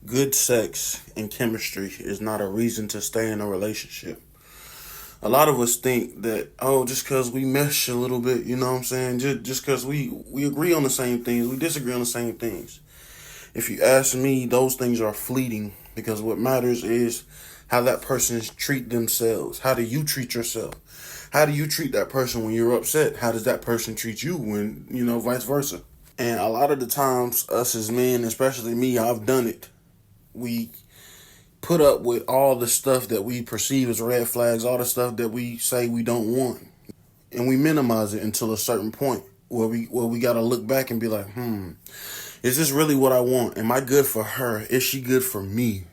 Good sex and chemistry is not a reason to stay in a relationship. A lot of us think that, oh, just because we mesh a little bit, you know what I'm saying? Just because we agree on the same things, we disagree on the same things. If you ask me, those things are fleeting because what matters is how that person treat themselves. How do you treat yourself? How do you treat that person when you're upset? How does that person treat you when, vice versa? And a lot of the times, us as men, especially me, I've done it. We put up with all the stuff that we perceive as red flags, all the stuff that we say we don't want, and we minimize it until a certain point where we gotta look back and be like, is this really what I want? Am I good for her? Is she good for me?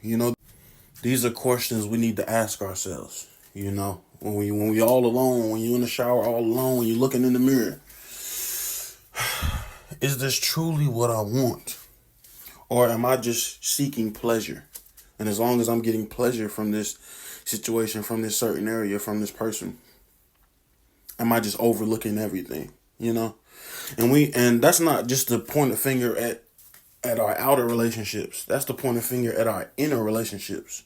These are questions we need to ask ourselves. When we all alone, when you're in the shower all alone, when you're looking in the mirror, is this truly what I want? Or am I just seeking pleasure? And as long as I'm getting pleasure from this situation, from this certain area, from this person, am I just overlooking everything? And that's not just to point a finger at our outer relationships. That's to point a finger at our inner relationships.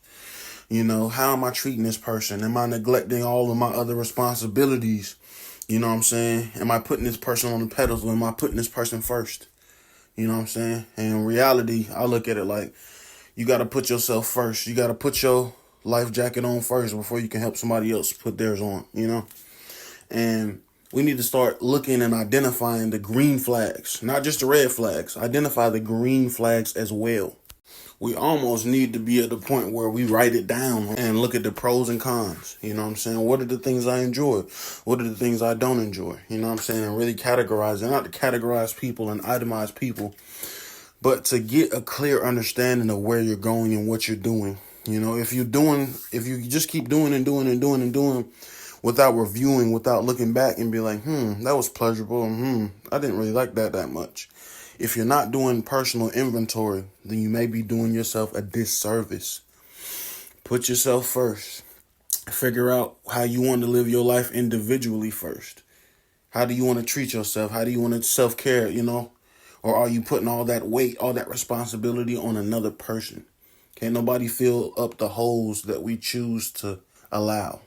How am I treating this person? Am I neglecting all of my other responsibilities? You know what I'm saying? Am I putting this person on the pedestal? Am I putting this person first? You know what I'm saying? And in reality, I look at it like you got to put yourself first. You got to put your life jacket on first before you can help somebody else put theirs on, And we need to start looking and identifying the green flags, not just the red flags. Identify the green flags as well. We almost need to be at the point where we write it down and look at the pros and cons. You know what I'm saying? What are the things I enjoy? What are the things I don't enjoy? You know what I'm saying? And really categorize it. Not to categorize people and itemize people, but to get a clear understanding of where you're going and what you're doing. If you just keep doing and doing and doing and doing without reviewing, without looking back and be like, that was pleasurable. I didn't really like that much. If you're not doing personal inventory, then you may be doing yourself a disservice. Put yourself first. Figure out how you want to live your life individually first. How do you want to treat yourself? How do you want to self-care, Or are you putting all that weight, all that responsibility on another person? Can't nobody fill up the holes that we choose to allow.